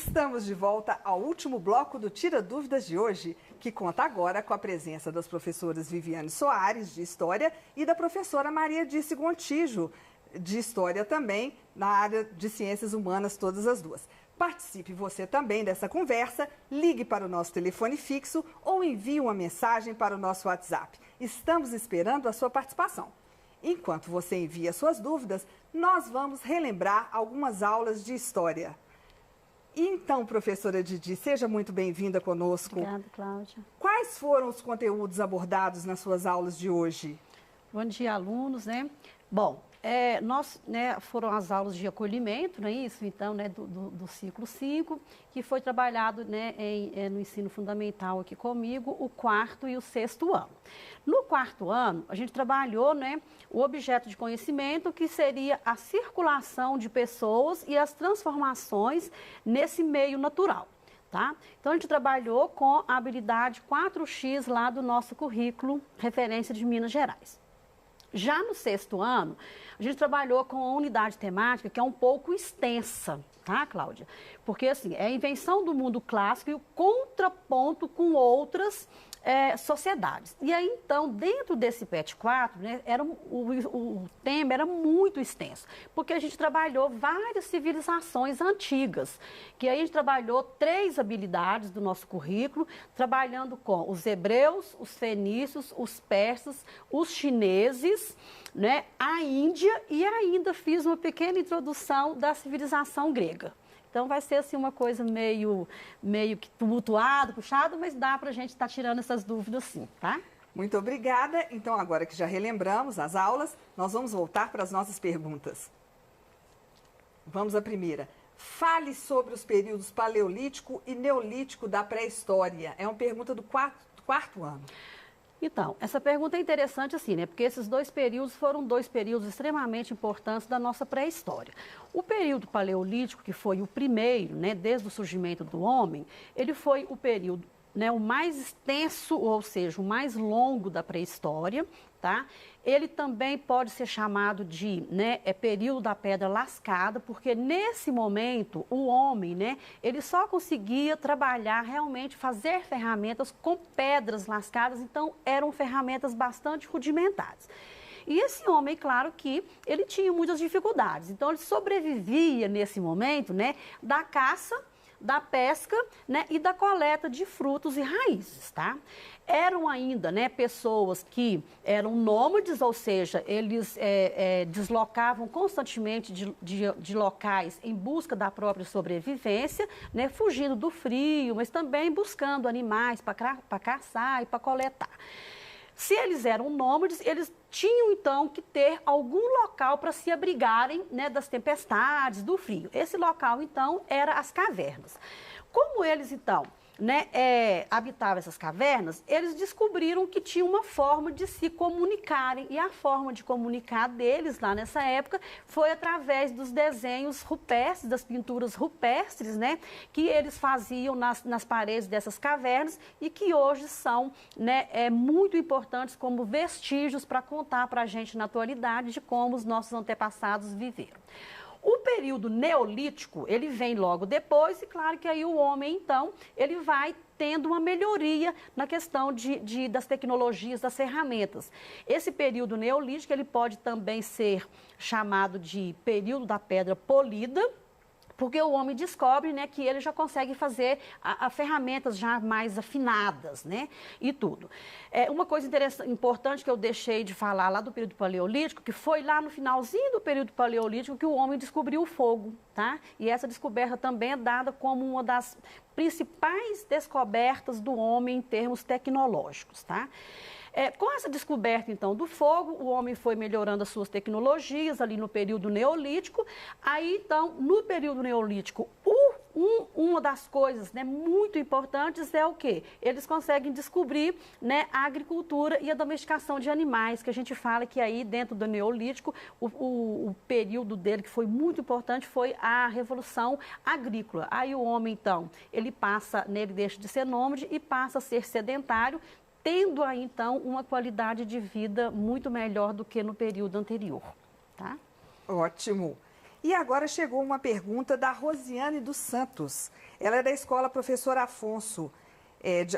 Estamos de volta ao último bloco do Tira Dúvidas de hoje, que conta agora com a presença das professoras Viviane Soares, de História, e da professora Maria Dirce Gontijo, de História também, na área de Ciências Humanas, todas as duas. Participe você também dessa conversa, ligue para o nosso telefone fixo ou envie uma mensagem para o nosso WhatsApp. Estamos esperando a sua participação. Enquanto você envia suas dúvidas, nós vamos relembrar algumas aulas de História. Então, professora Didi, seja muito bem-vinda conosco. Obrigada, Cláudia. Quais foram os conteúdos abordados nas suas aulas de hoje? Bom dia, alunos, né? Bom, foram as aulas de acolhimento, não é isso? Então, né, do ciclo 5, que foi trabalhado, né, no ensino fundamental aqui comigo, o 4º e o 6º ano. No 4º ano, a gente trabalhou, né, o objeto de conhecimento, que seria a circulação de pessoas e as transformações nesse meio natural. Tá? Então, a gente trabalhou com a habilidade 4X lá do nosso currículo, referência de Minas Gerais. Já no 6º ano, a gente trabalhou com a unidade temática que é um pouco extensa, tá, Cláudia? Porque, assim, é a invenção do mundo clássico e o contraponto com outras sociedades. E aí, então, dentro desse PET 4, né, o tema era muito extenso, porque a gente trabalhou várias civilizações antigas, que aí a gente trabalhou 3 habilidades do nosso currículo, trabalhando com os hebreus, os fenícios, os persas, os chineses, né, a Índia, e ainda fiz uma pequena introdução da civilização grega. Então, vai ser assim uma coisa meio que tumultuada, puxada, mas dá para a gente estar tirando essas dúvidas sim, tá? Muito obrigada. Então, agora que já relembramos as aulas, nós vamos voltar para as nossas perguntas. Vamos à primeira. Fale sobre os períodos paleolítico e neolítico da pré-história. É uma pergunta do quarto ano. Então, essa pergunta é interessante assim, né? Porque esses 2 períodos foram 2 períodos extremamente importantes da nossa pré-história. O período paleolítico, que foi o primeiro, né, desde o surgimento do homem, ele foi o período, né, o mais extenso, ou seja, o mais longo da pré-história, tá? Ele também pode ser chamado de, né, período da pedra lascada, porque nesse momento o homem, né, ele só conseguia trabalhar, realmente fazer ferramentas com pedras lascadas, então eram ferramentas bastante rudimentares. E esse homem, claro que ele tinha muitas dificuldades, então ele sobrevivia nesse momento, né, da caça, da pesca, né, e da coleta de frutos e raízes, tá? Eram ainda, né, pessoas que eram nômades, ou seja, eles deslocavam constantemente de locais em busca da própria sobrevivência, né, fugindo do frio, mas também buscando animais para caçar e para coletar. Se eles eram nômades, eles tinham então que ter algum local para se abrigarem, né, das tempestades, do frio. Esse local então era as cavernas. Como eles então, né, habitavam essas cavernas, eles descobriram que tinha uma forma de se comunicarem, e a forma de comunicar deles lá nessa época foi através dos desenhos rupestres, das pinturas rupestres, né, que eles faziam nas paredes dessas cavernas e que hoje são, né, muito importantes como vestígios para contar para a gente na atualidade de como os nossos antepassados viveram. O período neolítico, ele vem logo depois, e claro que aí o homem, então, ele vai tendo uma melhoria na questão das tecnologias, das ferramentas. Esse período neolítico, ele pode também ser chamado de período da pedra polida, porque o homem descobre, né, que ele já consegue fazer ferramentas já mais afinadas, né, e tudo. Uma coisa importante que eu deixei de falar lá do período paleolítico, que foi lá no finalzinho do período paleolítico que o homem descobriu o fogo, tá? E essa descoberta também é dada como uma das principais descobertas do homem em termos tecnológicos, tá? Com essa descoberta, então, do fogo, o homem foi melhorando as suas tecnologias ali no período neolítico. Aí, então, no período neolítico, uma das coisas, né, muito importantes é o quê? Eles conseguem descobrir, né, a agricultura e a domesticação de animais, que a gente fala que aí, dentro do neolítico, o período dele que foi muito importante foi a Revolução Agrícola. Aí o homem, então, ele deixa de ser nômade e passa a ser sedentário, tendo aí, então, uma qualidade de vida muito melhor do que no período anterior, tá? Ótimo. E agora chegou uma pergunta da Rosiane dos Santos. Ela é da escola Professor Afonso,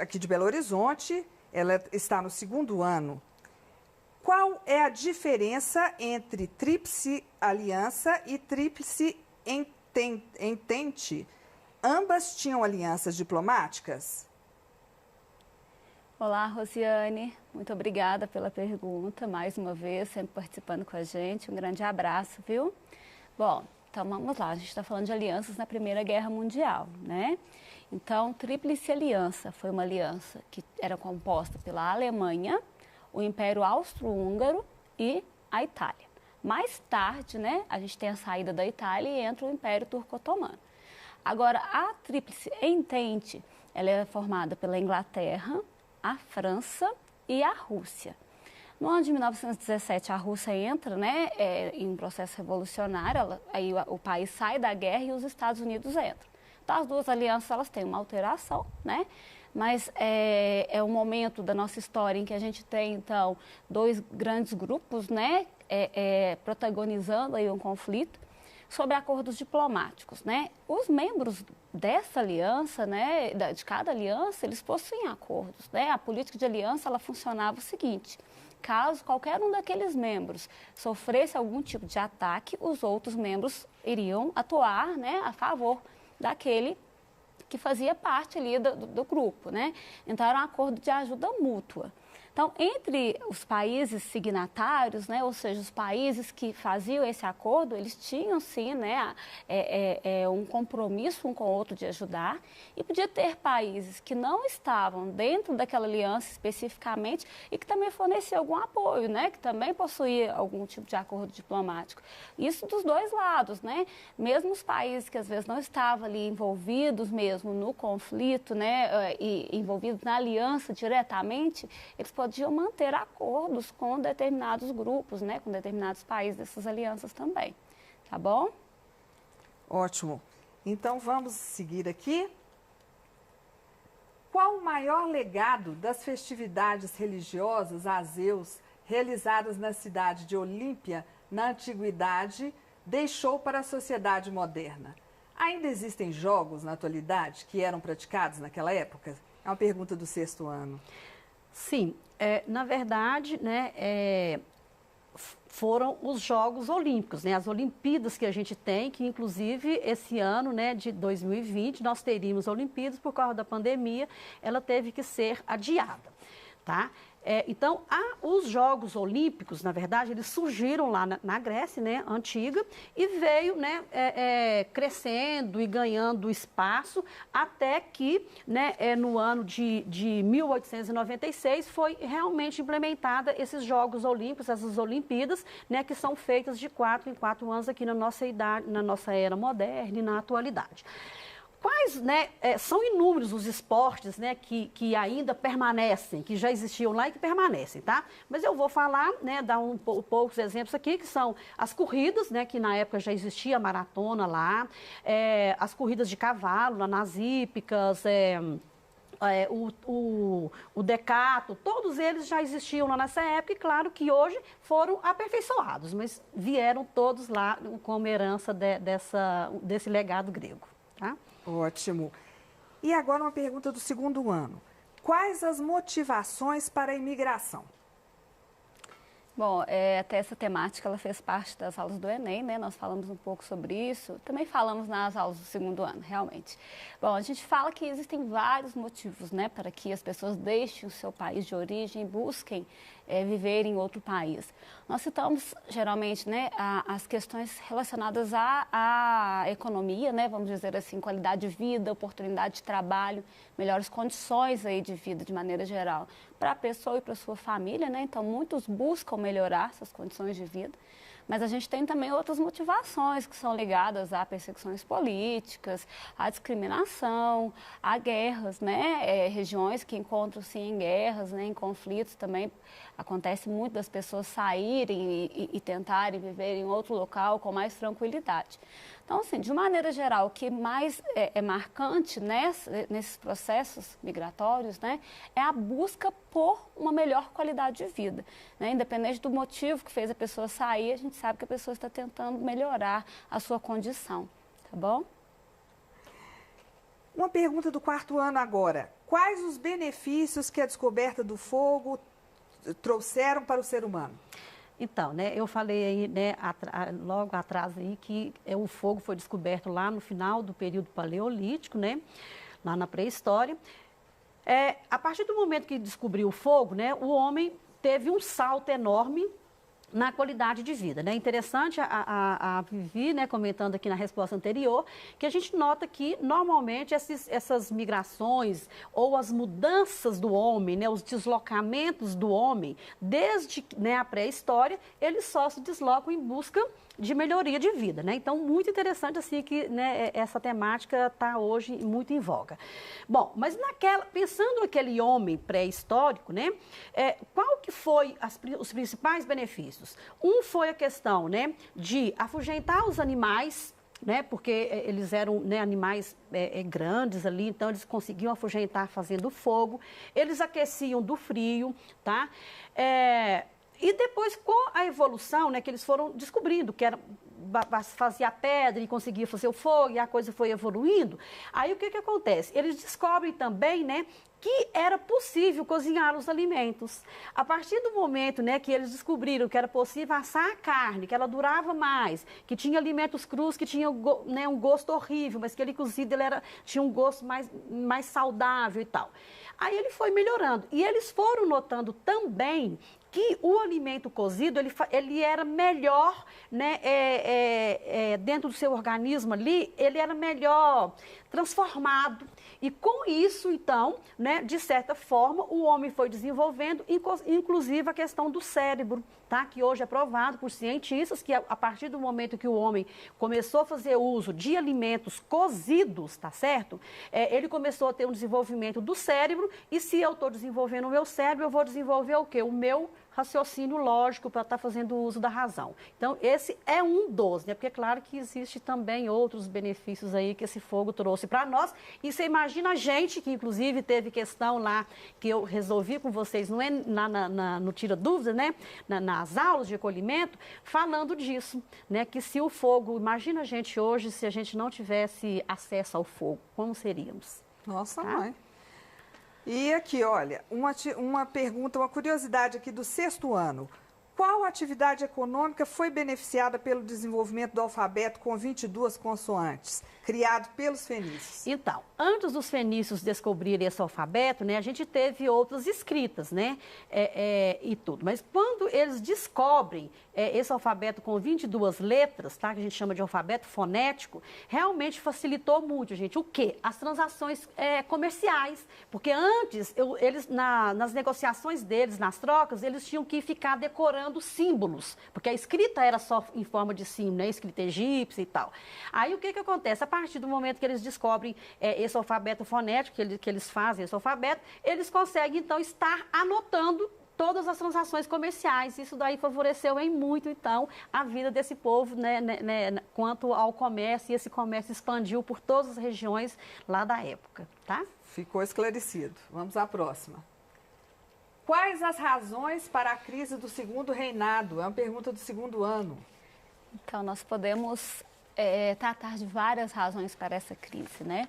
aqui de Belo Horizonte. Ela está no 2º ano. Qual é a diferença entre tríplice aliança e tríplice entente? Ambas tinham alianças diplomáticas? Olá, Rosiane. Muito obrigada pela pergunta, mais uma vez, sempre participando com a gente. Um grande abraço, viu? Bom, então vamos lá. A gente está falando de alianças na Primeira Guerra Mundial, né? Então, Tríplice Aliança foi uma aliança que era composta pela Alemanha, o Império Austro-Húngaro e a Itália. Mais tarde, né, a gente tem a saída da Itália e entra o Império Turco-Otomano. Agora, a Tríplice Entente, ela é formada pela Inglaterra, a França e a Rússia. No ano de 1917, a Rússia entra, né, em um processo revolucionário, aí o país sai da guerra e os Estados Unidos entram. Então, as duas alianças elas têm uma alteração, né? Mas é um momento da nossa história em que a gente tem, então, dois grandes grupos, né, protagonizando aí um conflito sobre acordos diplomáticos, né? Os membros dessa aliança, né, de cada aliança, eles possuem acordos, né? A política de aliança, ela funcionava o seguinte: caso qualquer um daqueles membros sofresse algum tipo de ataque, os outros membros iriam atuar, né, a favor daquele que fazia parte ali do grupo, né? Então, era um acordo de ajuda mútua. Então, entre os países signatários, né, ou seja, os países que faziam esse acordo, eles tinham, sim, né, um compromisso um com o outro de ajudar, e podia ter países que não estavam dentro daquela aliança especificamente e que também forneciam algum apoio, né, que também possuía algum tipo de acordo diplomático. Isso dos dois lados, né? Mesmo os países que às vezes não estavam ali envolvidos mesmo no conflito, né, e envolvidos na aliança diretamente, eles podiam manter acordos com determinados grupos, né, com determinados países dessas alianças também, tá bom? Ótimo. Então, vamos seguir aqui. Qual o maior legado das festividades religiosas a Zeus realizadas na cidade de Olímpia, na antiguidade, deixou para a sociedade moderna? Ainda existem jogos na atualidade que eram praticados naquela época? É uma pergunta do 6º ano. Sim, na verdade, né, foram os Jogos Olímpicos, né, as Olimpíadas que a gente tem, que inclusive esse ano, né, de 2020, nós teríamos Olimpíadas, por causa da pandemia, ela teve que ser adiada, tá? Então, os Jogos Olímpicos, na verdade, eles surgiram lá na Grécia, né, antiga, e veio, né, crescendo e ganhando espaço até que, né, no ano de 1896 foi realmente implementada esses Jogos Olímpicos, essas Olimpíadas, né, que são feitas de 4 em 4 anos aqui na nossa era moderna e na atualidade. Quais, né, são inúmeros os esportes, né, que ainda permanecem, que já existiam lá e que permanecem, tá? Mas eu vou falar, né, dar poucos exemplos aqui, que são as corridas, né, que na época já existia a maratona lá, as corridas de cavalo lá nas hípicas, o decato, todos eles já existiam lá nessa época e claro que hoje foram aperfeiçoados, mas vieram todos lá como herança desse legado grego, tá? Ótimo. E agora uma pergunta do 2º ano. Quais as motivações para a imigração? Bom, até essa temática ela fez parte das aulas do Enem, né? Nós falamos um pouco sobre isso, também falamos nas aulas do 2º ano, realmente. Bom, a gente fala que existem vários motivos, né, para que as pessoas deixem o seu país de origem e busquem viver em outro país. Nós citamos, geralmente, né, as questões relacionadas à economia, né, vamos dizer assim, qualidade de vida, oportunidade de trabalho, melhores condições aí de vida de maneira geral, para a pessoa e para a sua família, né? Então, muitos buscam melhorar suas condições de vida. Mas a gente tem também outras motivações que são ligadas a perseguições políticas, à discriminação, a guerras, né? Regiões que encontram-se em guerras, né? Em conflitos também, Acontece muito das pessoas saírem e tentarem viver em outro local com mais tranquilidade. Então, assim, de maneira geral, o que mais é marcante nesses processos migratórios, né, é a busca por uma melhor qualidade de vida, né? Independente do motivo que fez a pessoa sair, a gente sabe que a pessoa está tentando melhorar a sua condição, tá bom? Uma pergunta do 4º ano agora. Quais os benefícios que a descoberta do fogo trouxeram para o ser humano? Então, né, eu falei aí, né, logo atrás aí que o fogo foi descoberto lá no final do período paleolítico, né, lá na pré-história. A partir do momento que descobriu o fogo, né, o homem teve um salto enorme na qualidade de vida, né? Interessante a Vivi, né, comentando aqui na resposta anterior, que a gente nota que normalmente essas migrações ou as mudanças do homem, né, os deslocamentos do homem, desde, né, a pré-história, eles só se deslocam em busca de melhoria de vida, né? Então, muito interessante assim que, né, essa temática está hoje muito em voga. Bom, mas pensando naquele homem pré-histórico, né, qual que foi os principais benefícios? Um foi a questão, né, de afugentar os animais, né, porque eles eram, né, animais grandes ali, então eles conseguiam afugentar fazendo fogo, eles aqueciam do frio, tá? E depois, com a evolução, né, que eles foram descobrindo que fazia pedra e conseguia fazer o fogo, e a coisa foi evoluindo, aí o que acontece? Eles descobrem também, né, que era possível cozinhar os alimentos. A partir do momento, né, que eles descobriram que era possível assar a carne, que ela durava mais, que tinha alimentos crus que tinham, né, um gosto horrível, mas que ele cozido tinha um gosto mais saudável e tal. Aí ele foi melhorando. E eles foram notando também que o alimento cozido, ele era melhor, né, dentro do seu organismo ali, ele era melhor transformado. E com isso, então, né, de certa forma, o homem foi desenvolvendo, inclusive a questão do cérebro, tá? Que hoje é provado por cientistas que a partir do momento que o homem começou a fazer uso de alimentos cozidos, tá certo? Ele começou a ter um desenvolvimento do cérebro, e se eu estou desenvolvendo o meu cérebro, eu vou desenvolver o quê? O meu raciocínio lógico para estar fazendo uso da razão. Então, esse é um dos, né? Porque é claro que existe também outros benefícios aí que esse fogo trouxe para nós. E você imagina a gente, que inclusive teve questão lá, que eu resolvi com vocês, não é no Tira Dúvida, né? Nas aulas de acolhimento, falando disso, né? Que se o fogo, imagina a gente hoje, se a gente não tivesse acesso ao fogo, como seríamos? Nossa, tá? Mãe. E aqui, olha, uma pergunta, uma curiosidade aqui do 6º ano. Qual atividade econômica foi beneficiada pelo desenvolvimento do alfabeto com 22 consoantes, criado pelos fenícios? Então, antes dos fenícios descobrirem esse alfabeto, né, a gente teve outras escritas, né, e tudo. Mas quando eles descobrem esse alfabeto com 22 letras, tá, que a gente chama de alfabeto fonético, realmente facilitou muito, gente. O quê? As transações comerciais. Porque antes, eles, nas negociações deles, nas trocas, eles tinham que ficar decorando símbolos, porque a escrita era só em forma de símbolo, né? Escrita egípcia e tal. Aí o que acontece? A partir do momento que eles descobrem esse alfabeto fonético, que eles fazem esse alfabeto, eles conseguem então estar anotando todas as transações comerciais. Isso daí favoreceu em muito, então, a vida desse povo, né, quanto ao comércio, e esse comércio expandiu por todas as regiões lá da época, tá? Ficou esclarecido. Vamos à próxima. Quais as razões para a crise do segundo reinado? É uma pergunta do 2º ano. Então, nós podemos tratar de várias razões para essa crise, né?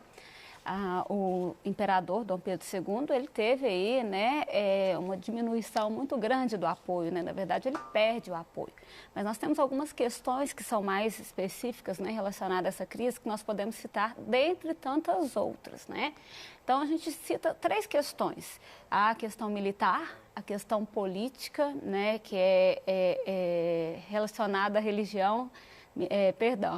O imperador Dom Pedro II, ele teve aí, né, uma diminuição muito grande do apoio, né? Na verdade, ele perde o apoio. Mas nós temos algumas questões que são mais específicas, né, relacionadas a essa crise, que nós podemos citar dentre tantas outras, né? Então, a gente cita 3 questões. A questão militar, a questão política, né, que é relacionada à religião,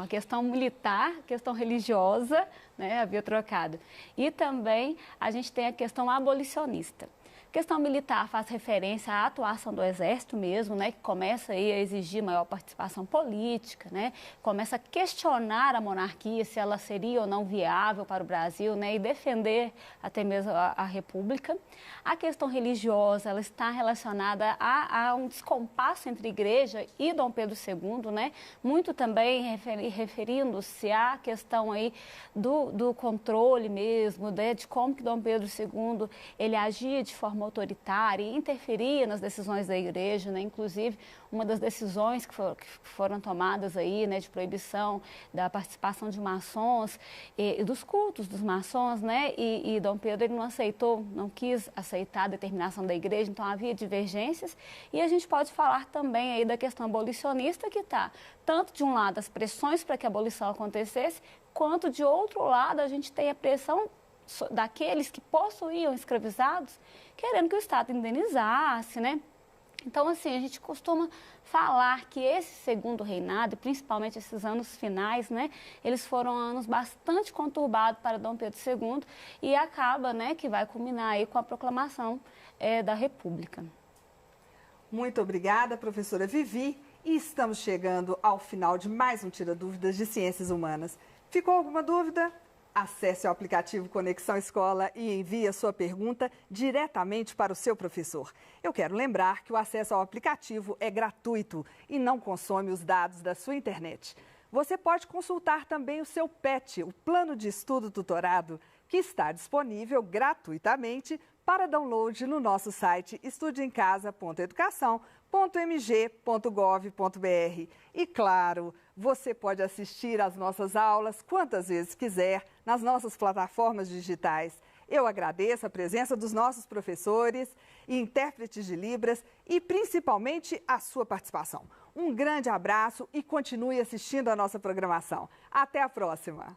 a questão militar, a questão religiosa, né, havia trocado. E também a gente tem a questão abolicionista. Questão militar faz referência à atuação do Exército mesmo, né, que começa aí a exigir maior participação política, né, começa a questionar a monarquia, se ela seria ou não viável para o Brasil, né, e defender até mesmo a República. A questão religiosa, ela está relacionada a um descompasso entre a Igreja e Dom Pedro II, né, muito também referindo-se à questão aí do controle mesmo, né, de como que Dom Pedro II ele agia de forma autoritária e interferia nas decisões da Igreja, né? Inclusive uma das decisões que foram tomadas aí, né, de proibição da participação de maçons e dos cultos dos maçons, né? E Dom Pedro ele não quis aceitar a determinação da Igreja, então havia divergências. E a gente pode falar também aí da questão abolicionista que está tanto de um lado as pressões para que a abolição acontecesse, quanto de outro lado a gente tem a pressão daqueles que possuíam escravizados, querendo que o Estado indenizasse, né? Então, assim, a gente costuma falar que esse segundo reinado, principalmente esses anos finais, né, eles foram anos bastante conturbados para Dom Pedro II e acaba, né, que vai culminar aí com a proclamação da República. Muito obrigada, professora Vivi. E estamos chegando ao final de mais um Tira Dúvidas de Ciências Humanas. Ficou alguma dúvida? Acesse o aplicativo Conexão Escola e envie a sua pergunta diretamente para o seu professor. Eu quero lembrar que o acesso ao aplicativo é gratuito e não consome os dados da sua internet. Você pode consultar também o seu PET, o Plano de Estudo Tutorado, que está disponível gratuitamente para download no nosso site estudeemcasa.educação.mg.gov.br. E claro, você pode assistir às nossas aulas quantas vezes quiser nas nossas plataformas digitais. Eu agradeço a presença dos nossos professores e intérpretes de Libras e principalmente a sua participação. Um grande abraço e continue assistindo a nossa programação. Até a próxima!